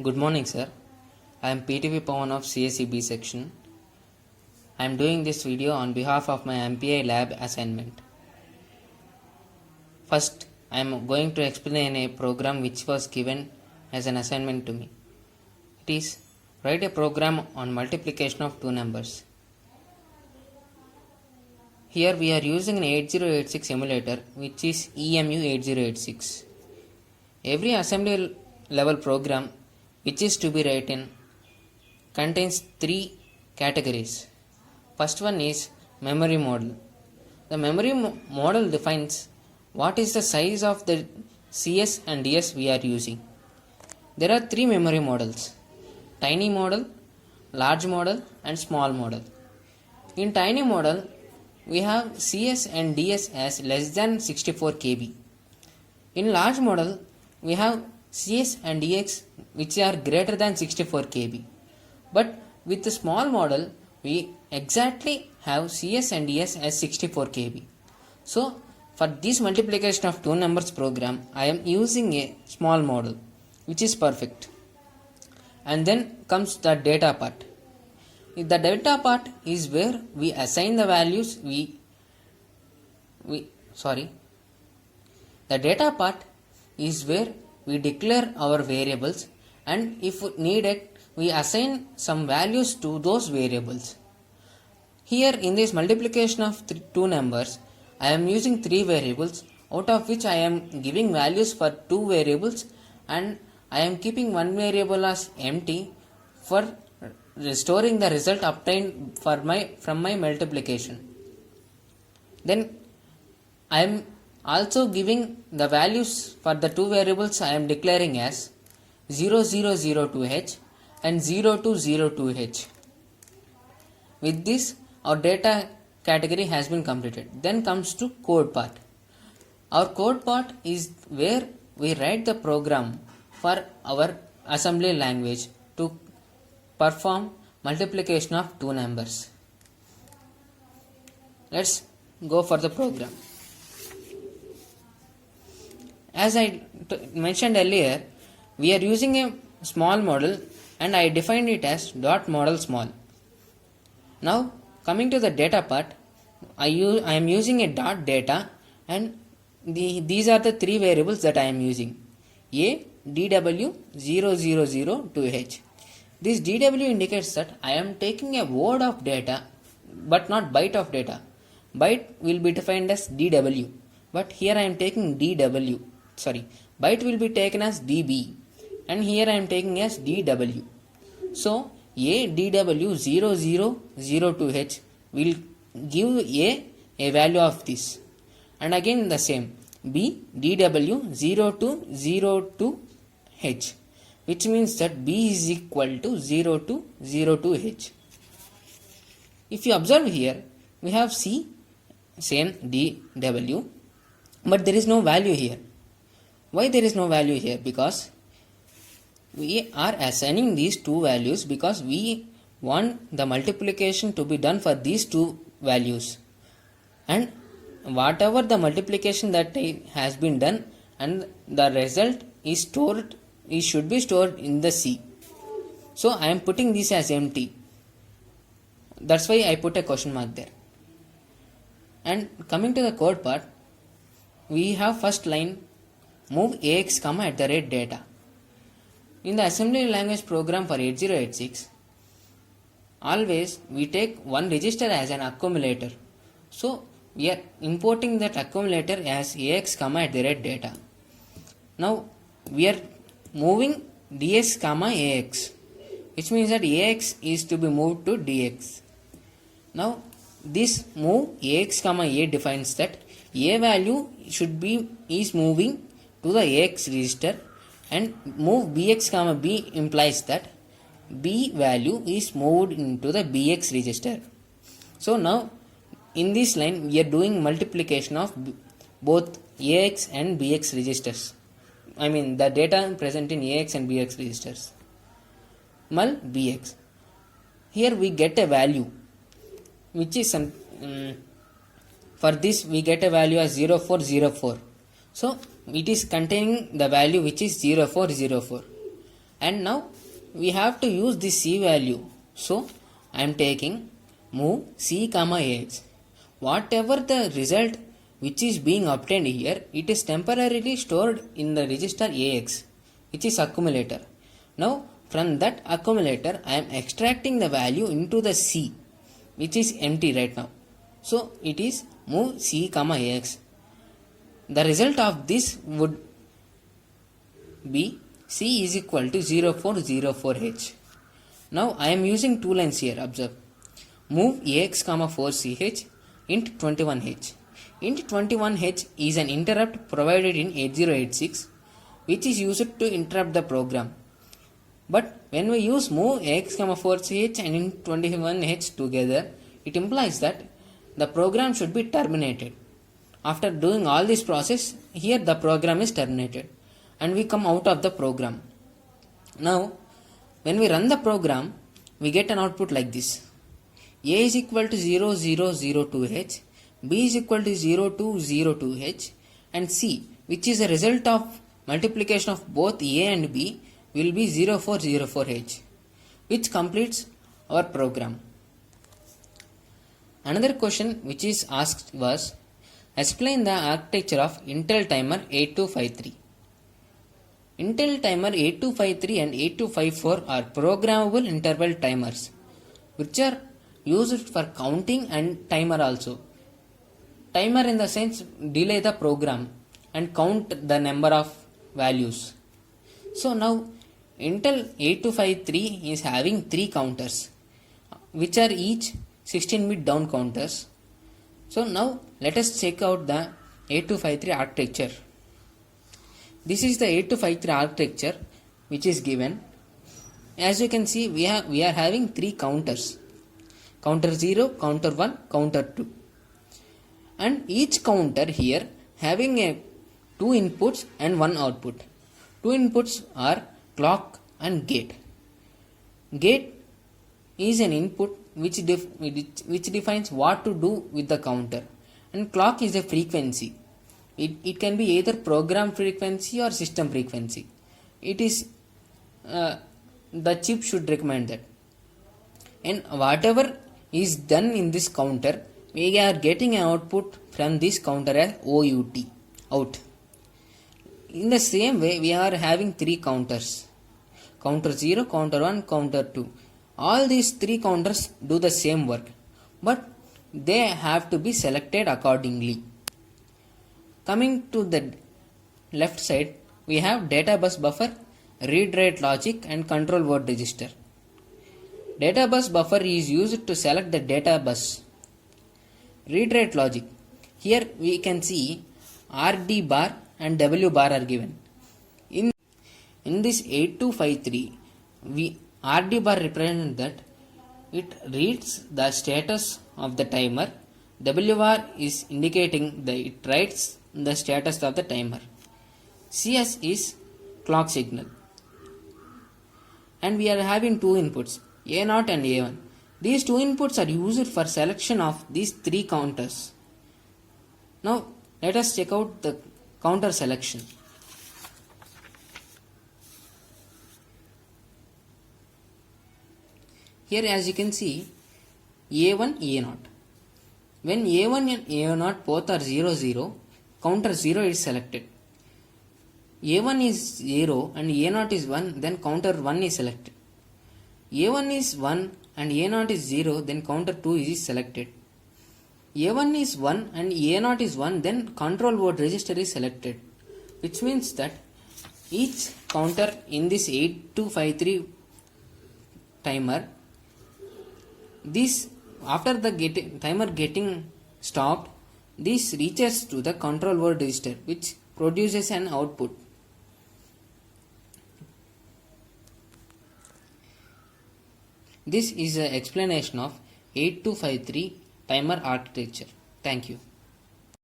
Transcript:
Good morning, sir. I am PTV Pawan of CSEB section. I am doing this video on behalf of my MPI lab assignment. First, I am going to explain a program which was given as an assignment to me. It is write a program on multiplication of two numbers. Here we are using an 8086 emulator which is EMU 8086. Every assembly level program which is to be written contains three categories. First one is memory model. The memory model defines what is the size of the CS and DS we are using. There are three memory models: tiny model, large model and small model. In tiny model, we have CS and DS as less than 64 KB. In large model, we have CS and DX which are greater than 64 KB. But with the small model, we exactly have CS and DS as 64 KB. So, for this multiplication of two numbers program, I am using a small model which is perfect. And then comes the data part. The data part is where we assign the values the data part is where we declare our variables, and if needed we assign some values to those variables. Here in this multiplication of two numbers, I am using three variables, out of which I am giving values for two variables, and I am keeping one variable as empty for storing the result obtained from my multiplication. Then I am also giving the values for the two variables I am declaring as 0002H and 0202H. With this, our data category has been completed. Then comes to code part. Our code part is where we write the program for our assembly language to perform multiplication of two numbers. Let's go for the program. As I mentioned earlier, we are using a small model and I defined it as dot model small. Now coming to the data part, I am using a dot data, and these are the three variables that I am using: A, DW, 0002H. This DW indicates that I am taking a word of data but not byte of data. Byte will be defined as DW, but here I am taking DW. Byte will be taken as DB, and here I am taking as DW. So A DW 0002H will give a value of this, and again the same B DW 0202H, which means that B is equal to 0202H. If you observe here, we have C same DW, but there is no value here. Why there is no value here? Because we are assigning these two values because we want the multiplication to be done for these two values, and whatever the multiplication that has been done and the result is stored, it should be stored in the C. So I am putting this as empty. That's why I put a question mark there. And coming to the code part, we have first line move AX at the rate data. In the assembly language program for 8086, always we take one register as an accumulator. So we are importing that accumulator as AX at the rate data. Now we are moving DX AX, which means that AX is to be moved to DX. Now this move AX A defines that A value is moving to the AX register, and move BX B implies that B value is moved into the BX register. So now in this line we are doing multiplication of both AX and BX registers. I mean the data present in AX and BX registers. Mul BX. Here we get a value which is for this we get a value as 0404. So it is containing the value which is 0404. and now we have to use this C value. So I am taking move C comma AX. Whatever the result which is being obtained here, it is temporarily stored in the register AX, which is accumulator. Now from that accumulator I am extracting the value into the C, which is empty right now. So it is move C comma AX. The result of this would be C is equal to 0404H. Now I am using two lines here. Observe. Move AX comma 4CH int 21H. Int 21H is an interrupt provided in 8086 which is used to interrupt the program. But when we use move AX comma 4CH and int 21H together, it implies that the program should be terminated. After doing all this process, here the program is terminated and we come out of the program. Now when we run the program, we get an output like this. A is equal to 0002H, B is equal to 0202H, and C, which is a result of multiplication of both A and B, will be 0404H, which completes our program. Another question which is asked was, explain the architecture of Intel Timer 8253. Intel Timer 8253 and 8254 are programmable interval timers, which are used for counting and timer also. Timer in the sense delay the program and count the number of values. So now Intel 8253 is having 3 counters, which are each 16-bit down counters. So now let us check out the 8253 architecture. This is the 8253 architecture which is given. As you can see, we are having 3 counters. Counter 0, counter 1, counter 2. And each counter here having 2 inputs and 1 output. 2 inputs are clock and gate. Gate is an input which defines what to do with the counter, and clock is a frequency. It can be either program frequency or system frequency. It is the chip should recommend that. And whatever is done in this counter, we are getting an output from this counter as OUT, out. In the same way, we are having 3 counters. Counter 0, counter 1, counter 2. All these 3 counters do the same work, but they have to be selected accordingly. Coming to the left side, we have data bus buffer, read write logic, and control word register. Data bus buffer is used to select the data bus. Read write logic. Here we can see RD bar and W bar are given. In this 8253, RD bar represents that it reads the status of the timer. W bar is indicating that it writes the status of the timer. CS is clock signal. And we are having 2 inputs, A0 and A1. These 2 inputs are used for selection of these 3 counters. Now let us check out the counter selection. Here as you can see, A1, A0. When A1 and A0 both are 0, 0, counter 0 is selected. A1 is 0 and A0 is 1, then counter 1 is selected. A1 is 1 and A0 is 0, then counter 2 is selected. A1 is 1 and A0 is 1, then control word register is selected, which means that each counter in this 8253 timer, this after the timer getting stopped, this reaches to the control word register, which produces an output. This is an explanation of 8253 timer architecture. Thank you.